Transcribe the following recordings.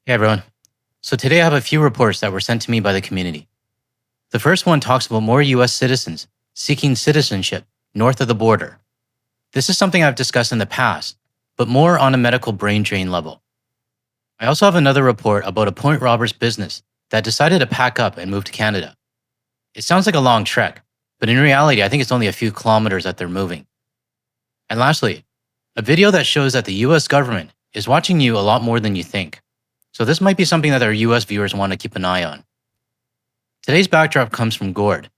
Hey everyone. So today I have a few reports that were sent to me by the community. The first one talks about more US citizens seeking citizenship north of the border. This is something I've discussed in the past, but more on a medical brain drain level. I also have another report about a Point Roberts business that decided to pack up and move to Canada. It sounds like a long trek, but in reality, I think it's only a few kilometers that they're moving. And lastly, a video that shows that the US government is watching you a lot more than you think. So this might be something that our US viewers want to keep an eye on. Today's backdrop comes from Gord,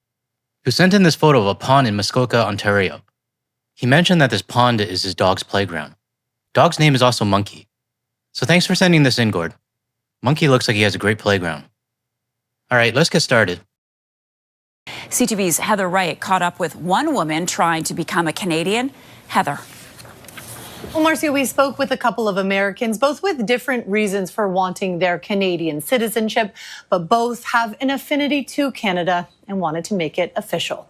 who sent in this photo of a pond in Muskoka, Ontario. He mentioned that this pond is his dog's playground. Dog's name is also Monkey. So thanks for sending this in, Gord. Monkey looks like he has a great playground. All right, let's get started. CTV's Heather Wright caught up with one woman trying to become a Canadian. Heather. Well, Marcia, we spoke with a couple of Americans, both with different reasons for wanting their Canadian citizenship, but both have an affinity to Canada and wanted to make it official.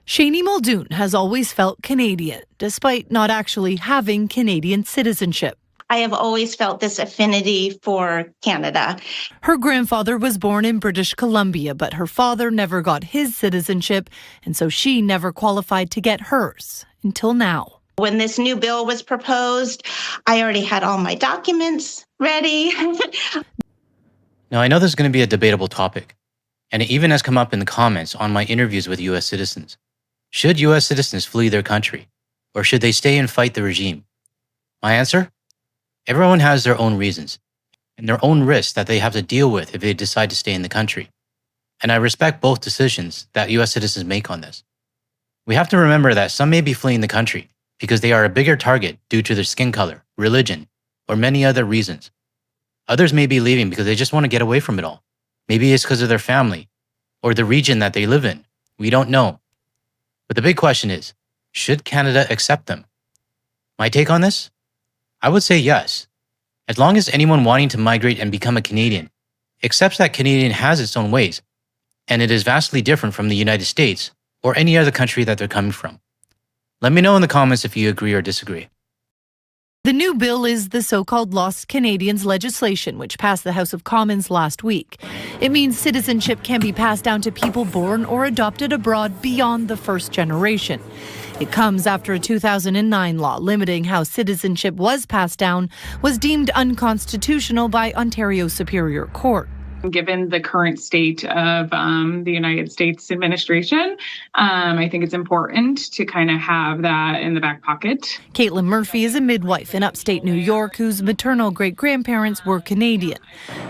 Shani Muldoon has always felt Canadian, despite not actually having Canadian citizenship. I have always felt this affinity for Canada. Her grandfather was born in British Columbia, but her father never got his citizenship, and so she never qualified to get hers until now. When this new bill was proposed, I already had all my documents ready. Now, I know this is going to be a debatable topic, and it even has come up in the comments on my interviews with US citizens. Should US citizens flee their country, or should they stay and fight the regime? My answer? Everyone has their own reasons, and their own risks that they have to deal with if they decide to stay in the country. And I respect both decisions that US citizens make on this. We have to remember that some may be fleeing the country because they are a bigger target due to their skin color, religion, or many other reasons. Others may be leaving because they just want to get away from it all. Maybe it's because of their family or the region that they live in. We don't know. But the big question is, should Canada accept them? My take on this? I would say yes. As long as anyone wanting to migrate and become a Canadian accepts that Canadian has its own ways, and it is vastly different from the United States or any other country that they're coming from. Let me know in the comments if you agree or disagree. The new bill is the so-called Lost Canadians legislation, which passed the House of Commons last week. It means citizenship can be passed down to people born or adopted abroad beyond the first generation. It comes after a 2009 law limiting how citizenship was passed down was deemed unconstitutional by Ontario's Superior Court. Given the current state of the United States administration, I think it's important to kind of have that in the back pocket. Caitlin Murphy is a midwife in upstate New York whose maternal great-grandparents were Canadian.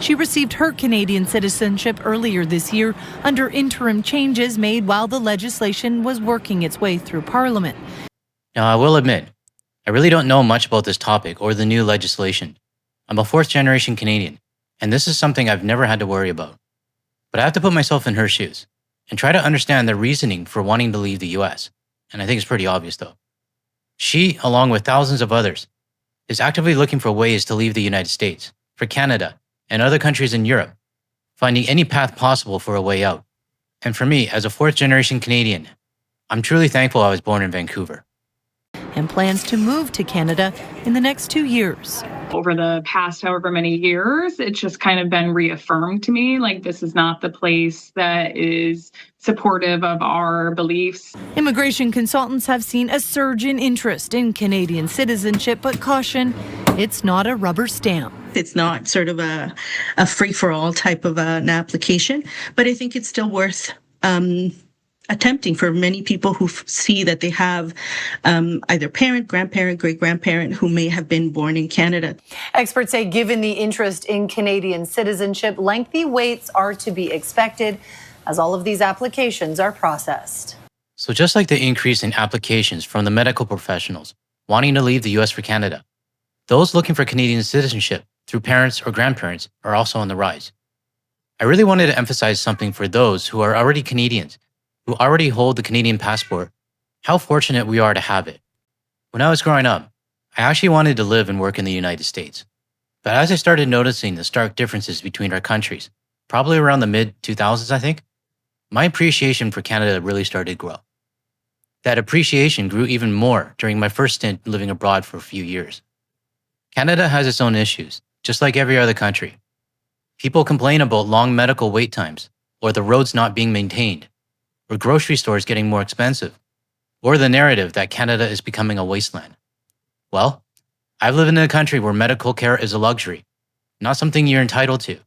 She received her Canadian citizenship earlier this year under interim changes made while the legislation was working its way through Parliament. Now, I will admit, I really don't know much about this topic or the new legislation. I'm a fourth-generation Canadian, and this is something I've never had to worry about. But I have to put myself in her shoes and try to understand the reasoning for wanting to leave the US. And I think it's pretty obvious though. She, along with thousands of others, is actively looking for ways to leave the United States, for Canada, and other countries in Europe, finding any path possible for a way out. And for me, as a fourth-generation Canadian, I'm truly thankful I was born in Vancouver. And plans to move to Canada in the next 2 years. Over the past however many years, it's just kind of been reaffirmed to me, like this is not the place that is supportive of our beliefs. Immigration consultants have seen a surge in interest in Canadian citizenship, but caution, it's not a rubber stamp. It's not sort of a free-for-all type of an application, but I think it's still worth attempting for many people who see that they have either parent, grandparent, great-grandparent who may have been born in Canada. Experts say given the interest in Canadian citizenship, lengthy waits are to be expected as all of these applications are processed. So just like the increase in applications from the medical professionals wanting to leave the US for Canada, those looking for Canadian citizenship through parents or grandparents are also on the rise. I really wanted to emphasize something for those who are already Canadians, who already hold the Canadian passport, how fortunate we are to have it. When I was growing up, I actually wanted to live and work in the United States. But as I started noticing the stark differences between our countries, probably around the mid-2000s, I think, my appreciation for Canada really started to grow. That appreciation grew even more during my first stint living abroad for a few years. Canada has its own issues, just like every other country. People complain about long medical wait times, or the roads not being maintained, or grocery stores getting more expensive, or the narrative that Canada is becoming a wasteland. Well, I've lived in a country where medical care is a luxury, not something you're entitled to,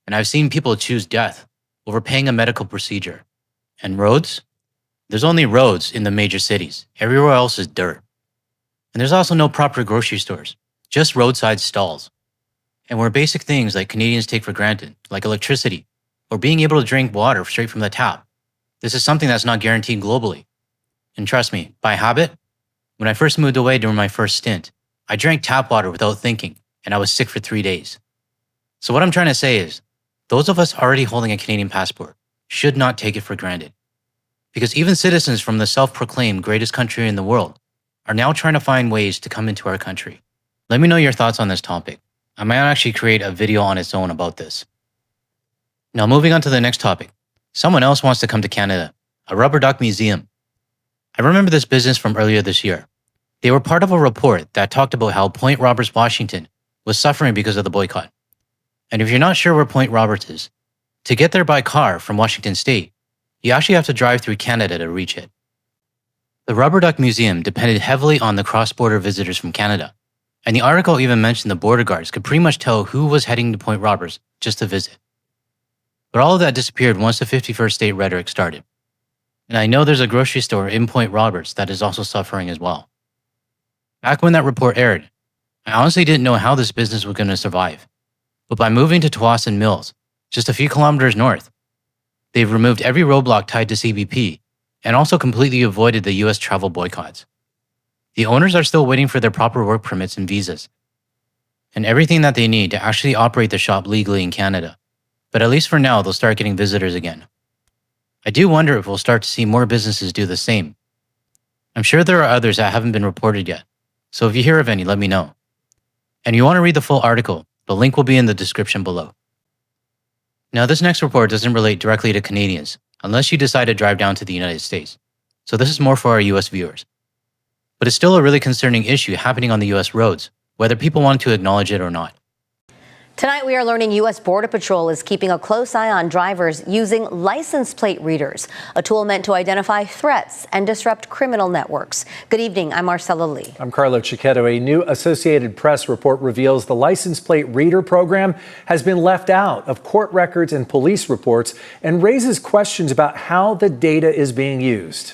and I've seen people choose death over paying a medical procedure. And roads? There's only roads in the major cities. Everywhere else is dirt. And there's also no proper grocery stores, just roadside stalls. And where basic things like Canadians take for granted, like electricity, or being able to drink water straight from the tap, this is something that's not guaranteed globally. And trust me, by habit, when I first moved away during my first stint, I drank tap water without thinking, and I was sick for 3 days. So what I'm trying to say is, those of us already holding a Canadian passport should not take it for granted. Because even citizens from the self-proclaimed greatest country in the world are now trying to find ways to come into our country. Let me know your thoughts on this topic. I might actually create a video on its own about this. Now moving on to the next topic. Someone else wants to come to Canada, a rubber duck museum. I remember this business from earlier this year. They were part of a report that talked about how Point Roberts, Washington was suffering because of the boycott. And if you're not sure where Point Roberts is, to get there by car from Washington State, you actually have to drive through Canada to reach it. The Rubber Duck Museum depended heavily on the cross-border visitors from Canada, and the article even mentioned the border guards could pretty much tell who was heading to Point Roberts just to visit. But all of that disappeared once the 51st state rhetoric started. And I know there's a grocery store in Point Roberts that is also suffering as well. Back when that report aired, I honestly didn't know how this business was going to survive. But by moving to Tsawwassen Mills, just a few kilometers north, they've removed every roadblock tied to CBP and also completely avoided the US travel boycotts. The owners are still waiting for their proper work permits and visas, and everything that they need to actually operate the shop legally in Canada. But at least for now, they'll start getting visitors again. I do wonder if we'll start to see more businesses do the same. I'm sure there are others that haven't been reported yet, so if you hear of any, let me know. And you want to read the full article, the link will be in the description below. Now, this next report doesn't relate directly to Canadians, unless you decide to drive down to the United States. So this is more for our US viewers. But it's still a really concerning issue happening on the US roads, whether people want to acknowledge it or not. Tonight, we are learning U.S. Border Patrol is keeping a close eye on drivers using license plate readers, a tool meant to identify threats and disrupt criminal networks. Good evening. I'm Marcella Lee. I'm Carlo Cicchetto. A new Associated Press report reveals the license plate reader program has been left out of court records and police reports and raises questions about how the data is being used.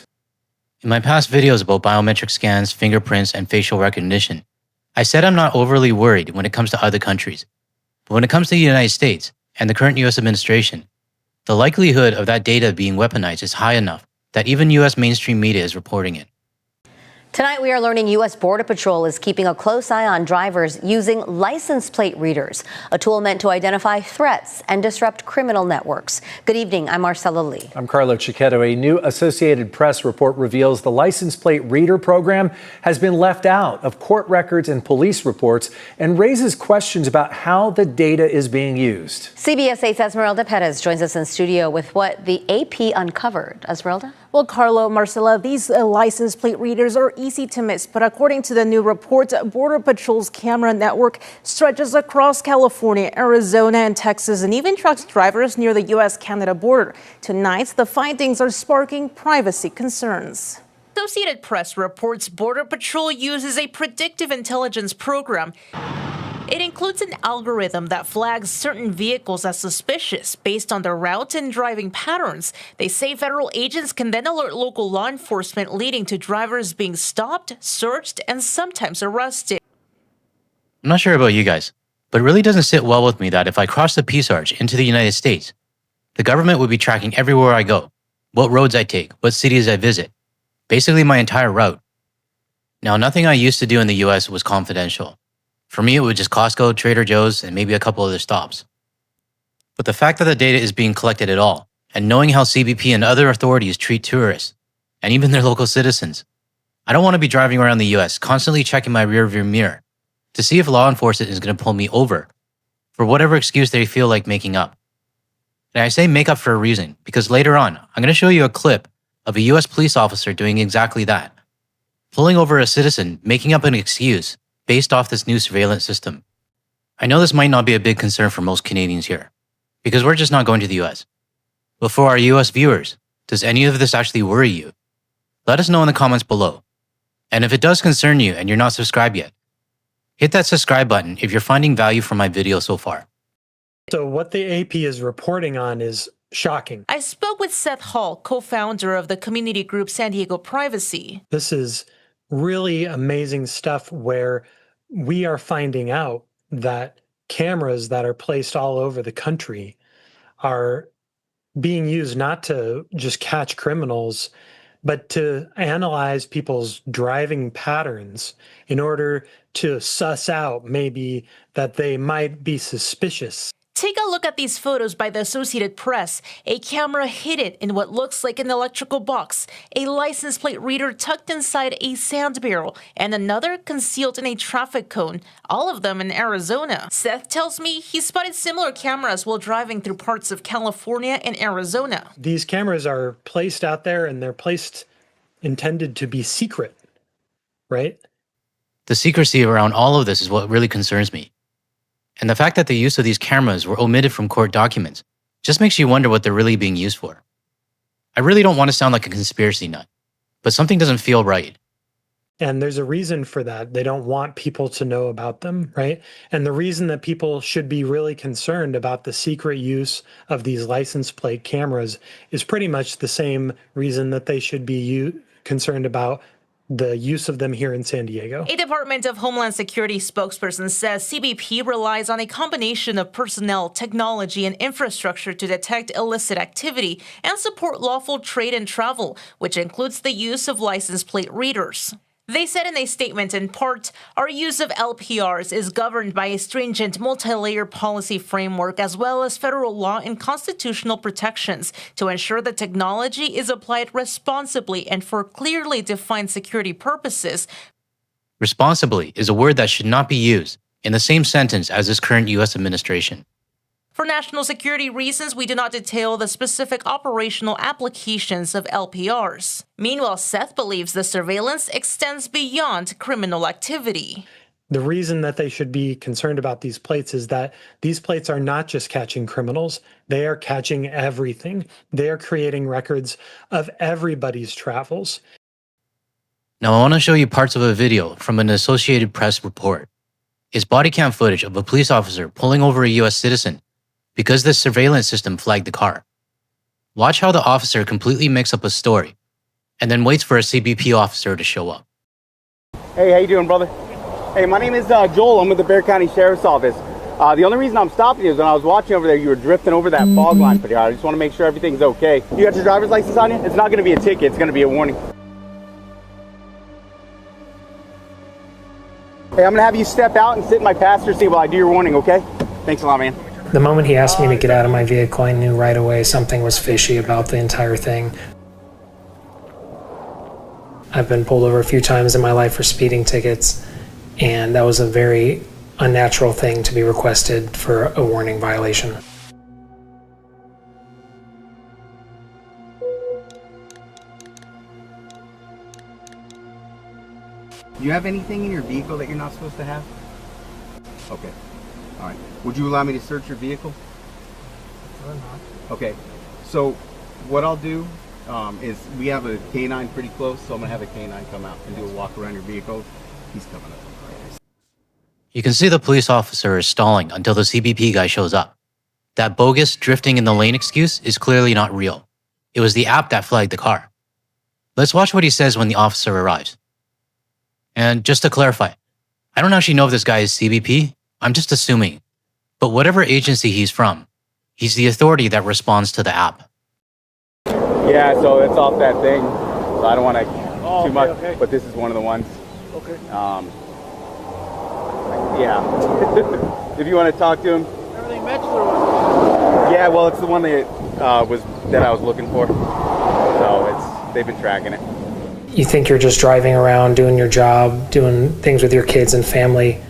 In my past videos about biometric scans, fingerprints, and facial recognition, I said I'm not overly worried when it comes to other countries. But when it comes to the United States and the current US administration, the likelihood of that data being weaponized is high enough that even US mainstream media is reporting it. Tonight, we are learning U.S. Border Patrol is keeping a close eye on drivers using license plate readers, a tool meant to identify threats and disrupt criminal networks. Good evening. I'm Marcella Lee. I'm Carlo Cicchetto. A new Associated Press report reveals the license plate reader program has been left out of court records and police reports and raises questions about how the data is being used. CBS 8's Esmeralda Perez joins us in studio with what the AP uncovered. Esmeralda? Well, Carlo, Marcella, these license plate readers are easy to miss, but according to the new report, Border Patrol's camera network stretches across California, Arizona, and Texas, and even tracks drivers near the U.S.-Canada border. Tonight, the findings are sparking privacy concerns. Associated Press reports Border Patrol uses a predictive intelligence program. It includes an algorithm that flags certain vehicles as suspicious based on their routes and driving patterns. They say federal agents can then alert local law enforcement, leading to drivers being stopped, searched, and sometimes arrested. I'm not sure about you guys, but it really doesn't sit well with me that if I cross the Peace Arch into the United States, the government would be tracking everywhere I go, what roads I take, what cities I visit, basically my entire route. Now, nothing I used to do in the US was confidential. For me, it was just Costco, Trader Joe's, and maybe a couple other stops. But the fact that the data is being collected at all, and knowing how CBP and other authorities treat tourists, and even their local citizens, I don't want to be driving around the US constantly checking my rearview mirror to see if law enforcement is going to pull me over for whatever excuse they feel like making up. And I say make up for a reason, because later on, I'm going to show you a clip of a US police officer doing exactly that, pulling over a citizen, making up an excuse based off this new surveillance system. I know this might not be a big concern for most Canadians here, because we're just not going to the US. But for our US viewers, does any of this actually worry you? Let us know in the comments below. And if it does concern you and you're not subscribed yet, hit that subscribe button if you're finding value from my video so far. So what the AP is reporting on is shocking. I spoke with Seth Hall, co-founder of the community group San Diego Privacy. This is really amazing stuff where we are finding out that cameras that are placed all over the country are being used not to just catch criminals, but to analyze people's driving patterns in order to suss out maybe that they might be suspicious. Take a look at these photos by the Associated Press. A camera hidden in what looks like an electrical box, a license plate reader tucked inside a sand barrel, and another concealed in a traffic cone, all of them in Arizona. Seth tells me he spotted similar cameras while driving through parts of California and Arizona. These cameras are placed out there and they're placed intended to be secret, right? The secrecy around all of this is what really concerns me. And the fact that the use of these cameras were omitted from court documents just makes you wonder what they're really being used for. I really don't want to sound like a conspiracy nut, but something doesn't feel right. And there's a reason for that. They don't want people to know about them, right? And the reason that people should be really concerned about the secret use of these license plate cameras is pretty much the same reason that they should be concerned about the use of them here in San Diego. A Department of Homeland Security spokesperson says CBP relies on a combination of personnel, technology, and infrastructure to detect illicit activity and support lawful trade and travel, which includes the use of license plate readers. They said in a statement, in part, our use of LPRs is governed by a stringent multi-layer policy framework as well as federal law and constitutional protections to ensure that technology is applied responsibly and for clearly defined security purposes. Responsibly is a word that should not be used in the same sentence as this current U.S. administration. For national security reasons, we do not detail the specific operational applications of LPRs. Meanwhile, Seth believes the surveillance extends beyond criminal activity. The reason that they should be concerned about these plates is that these plates are not just catching criminals, they are catching everything. They are creating records of everybody's travels. Now I want to show you parts of a video from an Associated Press report. It's body cam footage of a police officer pulling over a U.S. citizen because the surveillance system flagged the car. Watch how the officer completely makes up a story and then waits for a CBP officer to show up. Hey, how you doing, brother? Hey, my name is Joel. I'm with the Bexar County Sheriff's Office. The only reason I'm stopping you is when I was watching over there, you were drifting over that fog line pretty hard. I just want to make sure everything's okay. You got your driver's license on you? It's not going to be a ticket. It's going to be a warning. Hey, I'm going to have you step out and sit in my passenger seat while I do your warning, okay? Thanks a lot, man. The moment he asked me to get out of my vehicle, I knew right away something was fishy about the entire thing. I've been pulled over a few times in my life for speeding tickets, and that was a very unnatural thing to be requested for a warning violation. Do you have anything in your vehicle that you're not supposed to have? Okay. All right. Would you allow me to search your vehicle? Or not. Okay. So what I'll do is we have a canine pretty close, so I'm going to have a canine come out and do a walk around your vehicle. He's coming up. You can see the police officer is stalling until the CBP guy shows up. That bogus drifting in the lane excuse is clearly not real. It was the app that flagged the car. Let's watch what he says when the officer arrives. And just to clarify, I don't actually know if this guy is CBP. I'm just assuming. But whatever agency he's from, he's the authority that responds to the app. Yeah, so it's off that thing. So I don't want to too much, but this is one of the ones. Okay. Yeah. If you want to talk to him. Everything matched or what? Yeah, well, it's the one that I was looking for. So they've been tracking it. You think you're just driving around, doing your job, doing things with your kids and family,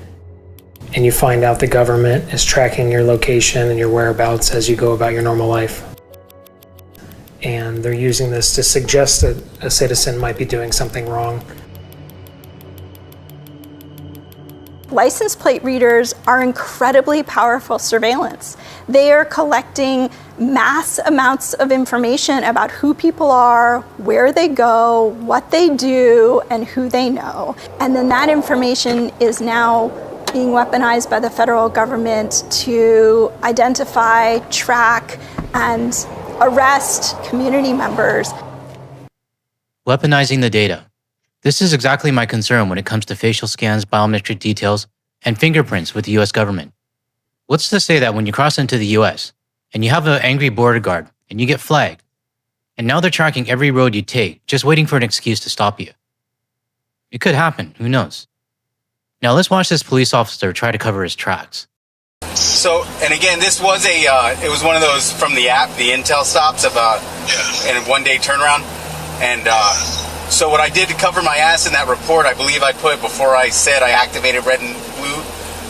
and you find out the government is tracking your location and your whereabouts as you go about your normal life. And they're using this to suggest that a citizen might be doing something wrong. License plate readers are incredibly powerful surveillance. They are collecting mass amounts of information about who people are, where they go, what they do, and who they know. And then that information is now being weaponized by the federal government to identify, track, and arrest community members. Weaponizing the data. This is exactly my concern when it comes to facial scans, biometric details, and fingerprints with the US government. What's to say that when you cross into the US and you have an angry border guard and you get flagged, and now they're tracking every road you take, just waiting for an excuse to stop you? It could happen, who knows? Now let's watch this police officer try to cover his tracks. So, and again, this was it was one of those from the app, the Intel stops of in a one-day turnaround. And so what I did to cover my ass in that report, I believe I put, before I said I activated red and blue,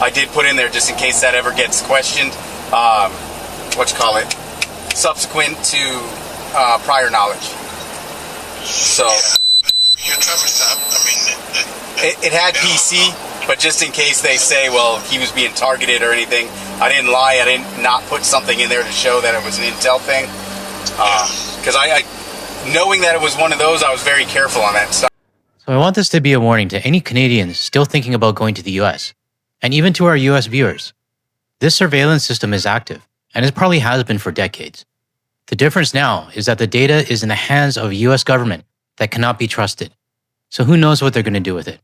I did put in there just in case that ever gets questioned, subsequent to prior knowledge. So it had PC, but just in case they say, well, he was being targeted or anything, I didn't lie. I didn't not put something in there to show that it was an Intel thing. Because I knowing that it was one of those, I was very careful on that stuff. So I want this to be a warning to any Canadians still thinking about going to the US, and even to our US viewers. This surveillance system is active, and it probably has been for decades. The difference now is that the data is in the hands of a US government that cannot be trusted. So who knows what they're going to do with it?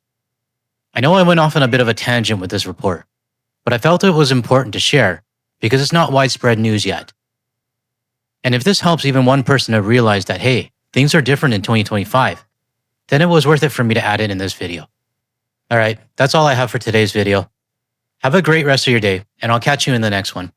I know I went off on a bit of a tangent with this report, but I felt it was important to share because it's not widespread news yet. And if this helps even one person to realize that, hey, things are different in 2025, then it was worth it for me to add it in this video. All right, that's all I have for today's video. Have a great rest of your day, and I'll catch you in the next one.